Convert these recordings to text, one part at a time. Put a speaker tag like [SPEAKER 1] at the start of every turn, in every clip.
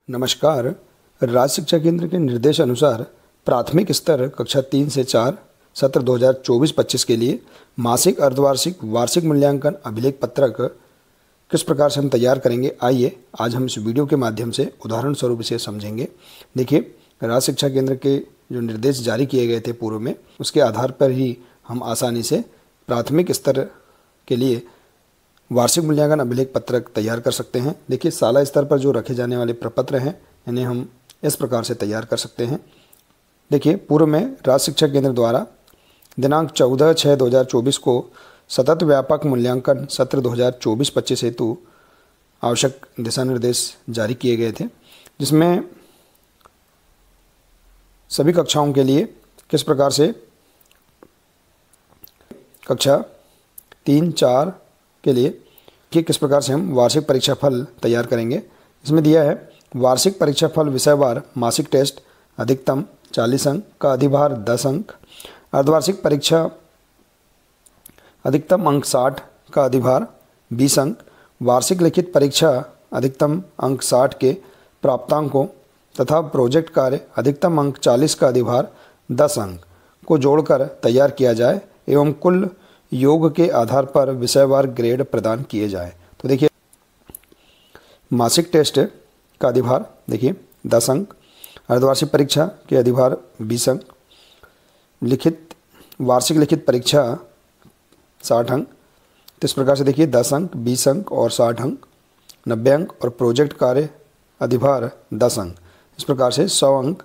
[SPEAKER 1] नमस्कार। राज्य शिक्षा केंद्र के निर्देश अनुसार प्राथमिक स्तर कक्षा 3 से 4 सत्र 2024-25 के लिए मासिक, अर्धवार्षिक, वार्षिक मूल्यांकन अभिलेख पत्रक किस प्रकार से हम तैयार करेंगे, आइए आज हम इस वीडियो के माध्यम से उदाहरण स्वरूप इसे समझेंगे। देखिए, राज्य शिक्षा केंद्र के जो निर्देश जारी किए गए थे पूर्व में, उसके आधार पर ही हम आसानी से प्राथमिक स्तर के लिए वार्षिक मूल्यांकन अभिलेख पत्रक तैयार कर सकते हैं। देखिए, शाला स्तर पर जो रखे जाने वाले प्रपत्र हैं, इन्हें हम इस प्रकार से तैयार कर सकते हैं। देखिए, पूर्व में राज्य शिक्षा केंद्र द्वारा दिनांक 14/6/2024 को सतत व्यापक मूल्यांकन सत्र 2024-25 हेतु आवश्यक दिशा निर्देश जारी किए गए थे, जिसमें सभी कक्षाओं के लिए किस प्रकार से कक्षा 3-4 के लिए कि किस प्रकार से हम वार्षिक परीक्षा फल तैयार करेंगे। इसमें दिया है वार्षिक परीक्षा फल विषयवार मासिक टेस्ट अधिकतम 40 अंक का अधिभार 10 अंक, अर्धवार्षिक परीक्षा अधिकतम अंक 60 का अधिभार 20 अंक, वार्षिक लिखित परीक्षा अधिकतम अंक 60 के प्राप्तांकों तथा प्रोजेक्ट कार्य अधिकतम अंक 40 का अधिभार 10 अंक को जोड़कर तैयार किया जाए एवं कुल योग के आधार पर विषयवार ग्रेड प्रदान किए जाए। तो देखिए, मासिक टेस्ट का अधिभार देखिए 10 अंक, अर्धवार्षिक परीक्षा के अधिभार 20 अंक, वार्षिक लिखित परीक्षा 60 अंक। तो इस प्रकार से देखिए 10 अंक, 20 अंक और 60 अंक 90 अंक, और प्रोजेक्ट कार्य अधिभार 10 अंक। इस प्रकार से 100 अंक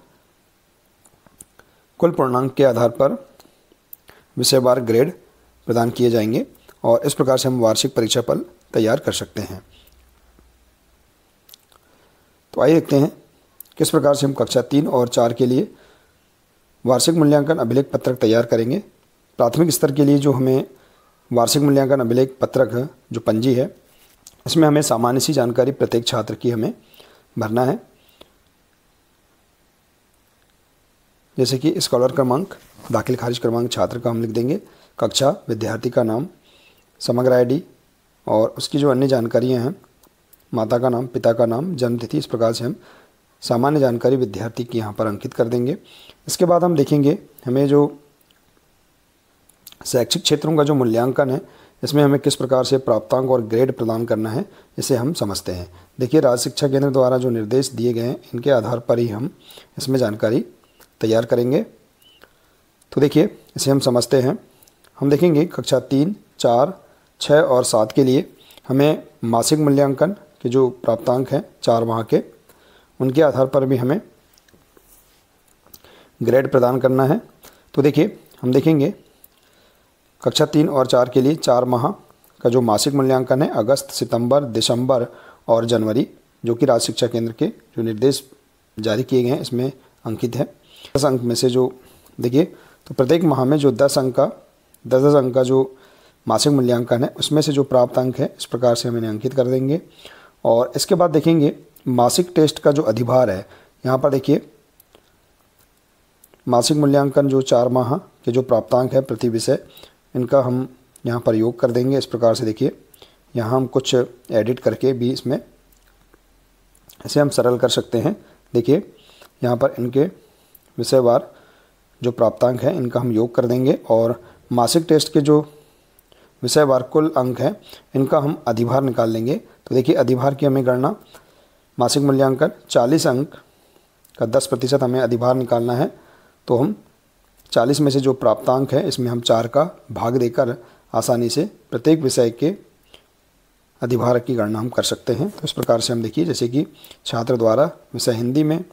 [SPEAKER 1] कुल पूर्णांक के आधार पर विषयवार ग्रेड प्रदान किए जाएंगे, और इस प्रकार से हम वार्षिक परीक्षा फल तैयार कर सकते हैं। तो आइए देखते हैं किस प्रकार से हम कक्षा 3 और 4 के लिए वार्षिक मूल्यांकन अभिलेख पत्रक तैयार करेंगे। प्राथमिक स्तर के लिए जो हमें वार्षिक मूल्यांकन अभिलेख पत्रक जो पंजी है, इसमें हमें सामान्य सी जानकारी प्रत्येक छात्र की हमें भरना है, जैसे कि स्कॉलर क्रमांक, दाखिल खारिज क्रमांक छात्र का हम लिख देंगे, कक्षा, विद्यार्थी का नाम, समग्र आईडी और उसकी जो अन्य जानकारियां हैं, माता का नाम, पिता का नाम, जन्म तिथि। इस प्रकार से हम सामान्य जानकारी विद्यार्थी की यहाँ पर अंकित कर देंगे। इसके बाद हम देखेंगे हमें जो शैक्षिक क्षेत्रों का जो मूल्यांकन है, इसमें हमें किस प्रकार से प्राप्तांक और ग्रेड प्रदान करना है, इसे हम समझते हैं। देखिए, राज्य शिक्षा केंद्र द्वारा जो निर्देश दिए गए हैं, इनके आधार पर ही हम इसमें जानकारी तैयार करेंगे। तो देखिए, इसे हम समझते हैं। हम देखेंगे कक्षा 3, 4, 6 और 7 के लिए हमें मासिक मूल्यांकन के जो प्राप्तांक हैं 4 माह के, उनके आधार पर भी हमें ग्रेड प्रदान करना है। तो देखिए, हम देखेंगे कक्षा 3 और 4 के लिए 4 माह का जो मासिक मूल्यांकन है, अगस्त, सितंबर, दिसंबर और जनवरी, जो कि राज्य शिक्षा केंद्र के जो निर्देश जारी किए गए हैं, इसमें अंकित है। 10 अंक में से जो देखिए, तो प्रत्येक माह में जो 10 अंक का जो मासिक मूल्यांकन है, उसमें से जो प्राप्त अंक है, इस प्रकार से हम इन्हें अंकित कर देंगे। और इसके बाद देखेंगे मासिक टेस्ट का जो अधिभार है, यहाँ पर देखिए मासिक मूल्यांकन जो 4 माह के जो प्राप्तांक है प्रति विषय, इनका हम यहाँ पर योग कर देंगे। इस प्रकार से देखिए, यहाँ हम कुछ एडिट करके भी इसमें इसे हम सरल कर सकते हैं। देखिए, यहाँ पर इनके विषयवार जो प्राप्तांक है, इनका हम योग कर देंगे, और मासिक टेस्ट के जो विषयवार कुल अंक हैं, इनका हम अधिभार निकाल लेंगे। तो देखिए, अधिभार की हमें गणना, मासिक मूल्यांकन 40 अंक का 10% हमें अधिभार निकालना है। तो हम 40 में से जो प्राप्तांक है, इसमें हम 4 का भाग देकर आसानी से प्रत्येक विषय के अधिभार की गणना हम कर सकते हैं। तो इस प्रकार से हम देखिए, जैसे कि छात्र द्वारा विषय हिंदी में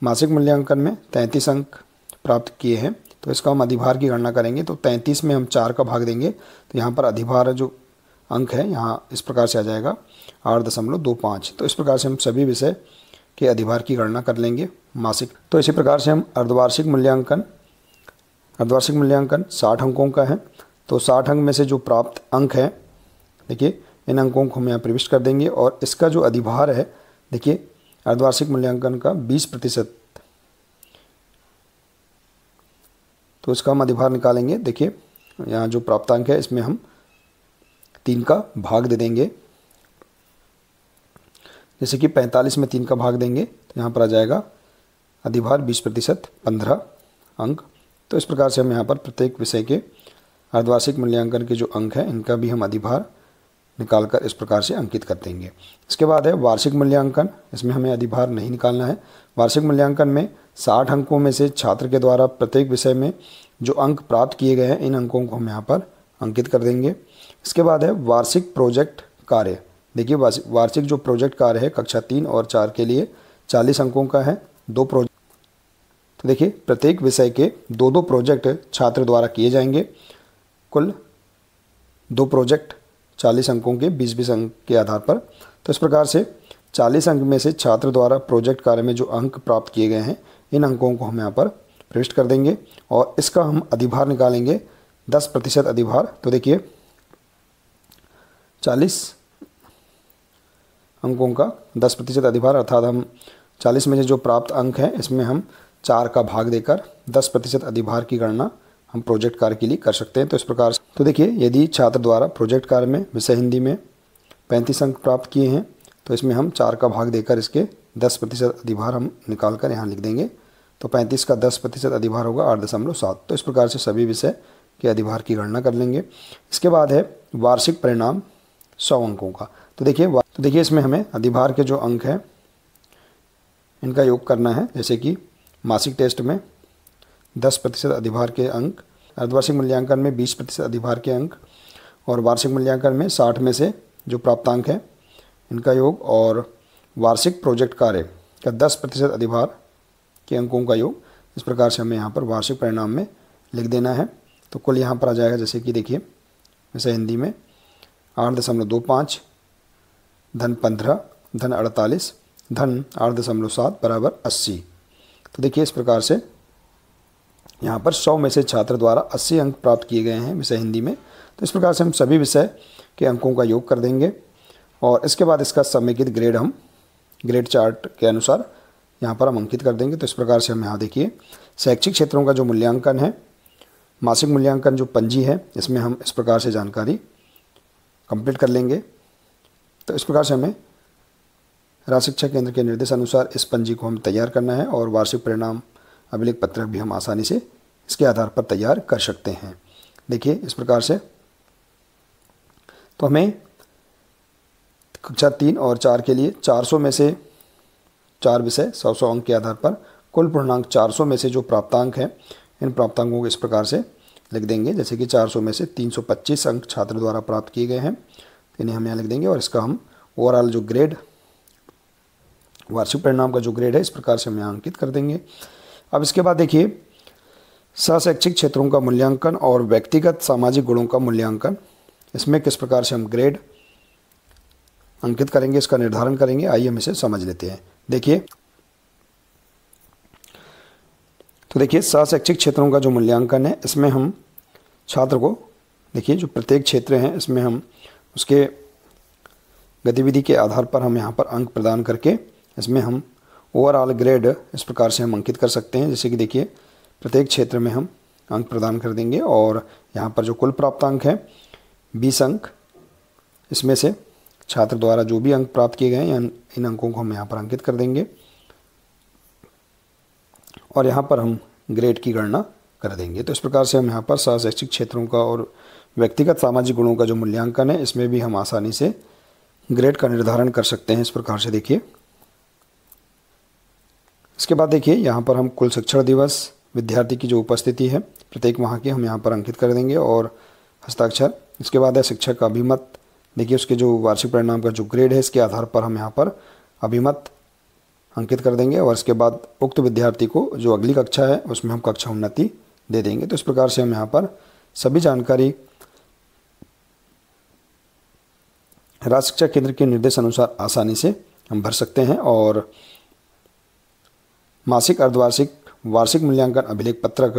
[SPEAKER 1] मासिक मूल्यांकन में 33 अंक प्राप्त किए हैं, तो इसका हम अधिभार की गणना करेंगे। तो 33 में हम 4 का भाग देंगे, तो यहाँ पर अधिभार जो अंक है, यहाँ इस प्रकार से आ जाएगा 8.25। तो इस प्रकार से हम सभी विषय के अधिभार की गणना कर लेंगे मासिक। तो इसी प्रकार से हम अर्धवार्षिक मूल्यांकन 60 अंकों का है, तो 60 अंक में से जो प्राप्त अंक है, देखिए इन अंकों को हम यहाँ प्रविष्ट कर देंगे, और इसका जो अधिभार है, देखिए अर्धवार्षिक मूल्यांकन का 20%, तो इसका हम अधिभार निकालेंगे। देखिए, यहाँ जो प्राप्तांक है, इसमें हम 3 का भाग दे देंगे। जैसे कि 45 में 3 का भाग देंगे तो यहाँ पर आ जाएगा अधिभार 20% 15 अंक। तो इस प्रकार से हम यहाँ पर प्रत्येक विषय के अर्धवार्षिक मूल्यांकन के जो अंक हैं इनका भी हम अधिभार निकालकर इस प्रकार से अंकित कर देंगे। इसके बाद है वार्षिक मूल्यांकन। इसमें हमें अधिभार नहीं निकालना है। वार्षिक मूल्यांकन में 60 अंकों में से छात्र के द्वारा प्रत्येक विषय में जो अंक प्राप्त किए गए हैं इन अंकों को हम यहाँ पर अंकित कर देंगे। इसके बाद है वार्षिक प्रोजेक्ट कार्य। देखिए वार्षिक जो प्रोजेक्ट कार्य है कक्षा 3 और 4 के लिए 40 अंकों का है। 2 प्रोजेक्ट, तो देखिए प्रत्येक विषय के 2 प्रोजेक्ट छात्र द्वारा किए जाएंगे। कुल 2 प्रोजेक्ट 40 अंकों के 20-20 अंक के आधार पर। तो इस प्रकार से 40 अंक में से छात्र द्वारा प्रोजेक्ट कार्य में जो अंक प्राप्त किए गए हैं इन अंकों को हम यहाँ पर प्रविष्ट कर देंगे और इसका हम अधिभार निकालेंगे 10% अधिभार। तो देखिए 40 अंकों का 10% अधिभार अर्थात हम 40 में से जो प्राप्त अंक हैं इसमें हम 4 का भाग देकर 10% अधिभार की गणना हम प्रोजेक्ट कार्य के लिए कर सकते हैं। तो इस प्रकार से तो देखिए यदि छात्र द्वारा प्रोजेक्ट कार्य में विषय हिंदी में 35 अंक प्राप्त किए हैं तो इसमें हम 4 का भाग देकर इसके 10% अधिभार हम निकाल कर यहाँ लिख देंगे। तो 35 का 10% अधिभार होगा 8.7। तो इस प्रकार से सभी विषय के अधिभार की गणना कर लेंगे। इसके बाद है वार्षिक परिणाम 100 अंकों का। तो देखिए इसमें हमें अधिभार के जो अंक हैं इनका योग करना है। जैसे कि मासिक टेस्ट में 10% अधिभार के अंक, अर्धवार्षिक मूल्यांकन में 20% अधिभार के अंक और वार्षिक मूल्यांकन में 60 में से जो प्राप्तांक है इनका योग और वार्षिक प्रोजेक्ट कार्य का 10% अधिभार के अंकों का योग। इस प्रकार से हमें यहाँ पर वार्षिक परिणाम में लिख देना है। तो कुल यहाँ पर आ जाएगा, जैसे कि देखिए विषय हिंदी में 8.25 धन 15 धन 48 धन 8.7 बराबर 80। तो देखिए इस प्रकार से यहाँ पर 100 में से छात्र द्वारा 80 अंक प्राप्त किए गए हैं विषय हिंदी में। तो इस प्रकार से हम सभी विषय के अंकों का योग कर देंगे और इसके बाद इसका समेकित ग्रेड हम ग्रेड चार्ट के अनुसार यहाँ पर हम अंकित कर देंगे। तो इस प्रकार से हम यहाँ देखिए शैक्षिक क्षेत्रों का जो मूल्यांकन है, मासिक मूल्यांकन जो पंजी है, इसमें हम इस प्रकार से जानकारी कंप्लीट कर लेंगे। तो इस प्रकार से हमें राज्य शिक्षा केंद्र के निर्देश अनुसार इस पंजी को हम तैयार करना है और वार्षिक परिणाम अभिलेख पत्रक भी हम आसानी से इसके आधार पर तैयार कर सकते हैं। देखिए इस प्रकार से तो हमें कक्षा 3 और 4 के लिए 400 में से 4 विषय 100 अंक के आधार पर कुल पूर्णांक 400 में से जो प्राप्तांक हैं इन प्राप्तांकों को इस प्रकार से लिख देंगे। जैसे कि 400 में से 325 अंक छात्र द्वारा प्राप्त किए गए हैं, इन्हें हम यहाँ लिख देंगे और इसका हम ओवरऑल जो ग्रेड वार्षिक परिणाम का जो ग्रेड है इस प्रकार से हम यहाँ अंकित कर देंगे। अब इसके बाद देखिए सहशैक्षिक क्षेत्रों का मूल्यांकन और व्यक्तिगत सामाजिक गुणों का मूल्यांकन, इसमें किस प्रकार से हम ग्रेड अंकित करेंगे, इसका निर्धारण करेंगे। आइए हम इसे समझ लेते हैं। देखिए तो देखिए सहशैक्षिक क्षेत्रों का जो मूल्यांकन है इसमें हम छात्र को देखिए जो प्रत्येक क्षेत्र हैं इसमें हम उसके गतिविधि के आधार पर हम यहाँ पर अंक प्रदान करके इसमें हम ओवरऑल ग्रेड इस प्रकार से हम अंकित कर सकते हैं। जैसे कि देखिए प्रत्येक क्षेत्र में हम अंक प्रदान कर देंगे और यहाँ पर जो कुल प्राप्तांक हैं 20 अंक, इसमें से छात्र द्वारा जो भी अंक प्राप्त किए गए हैं इन अंकों को हम यहाँ पर अंकित कर देंगे और यहाँ पर हम ग्रेड की गणना कर देंगे। तो इस प्रकार से हम यहाँ पर सहशैक्षिक क्षेत्रों का और व्यक्तिगत सामाजिक गुणों का जो मूल्यांकन है इसमें भी हम आसानी से ग्रेड का निर्धारण कर सकते हैं। इस प्रकार से देखिए इसके बाद देखिए यहाँ पर हम कुल शिक्षण दिवस, विद्यार्थी की जो उपस्थिति है प्रत्येक माह की हम यहाँ पर अंकित कर देंगे और हस्ताक्षर। इसके बाद है शिक्षक का अभिमत। देखिए उसके जो वार्षिक परिणाम का जो ग्रेड है इसके आधार पर हम यहाँ पर अभिमत अंकित कर देंगे और इसके बाद उक्त विद्यार्थी को जो अगली कक्षा है उसमें हम कक्षा उन्नति दे देंगे। तो इस प्रकार से हम यहाँ पर सभी जानकारी राज्य शिक्षा केंद्र के निर्देश अनुसार आसानी से हम भर सकते हैं और मासिक, अर्धवार्षिक, वार्षिक मूल्यांकन अभिलेख पत्रक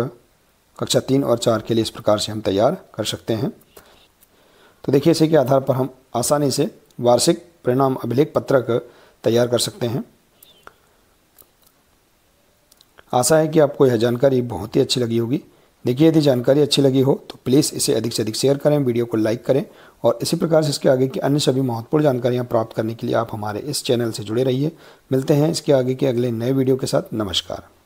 [SPEAKER 1] कक्षा 3 और 4 के लिए इस प्रकार से हम तैयार कर सकते हैं। तो देखिए इसी के आधार पर हम आसानी से वार्षिक परिणाम अभिलेख पत्रक तैयार कर सकते हैं। आशा है कि आपको यह जानकारी बहुत ही अच्छी लगी होगी। देखिए यदि जानकारी अच्छी लगी हो तो प्लीज़ इसे अधिक से अधिक शेयर करें, वीडियो को लाइक करें और इसी प्रकार से इसके आगे की अन्य सभी महत्वपूर्ण जानकारियाँ प्राप्त करने के लिए आप हमारे इस चैनल से जुड़े रहिए। मिलते हैं इसके आगे के अगले नए वीडियो के साथ। नमस्कार।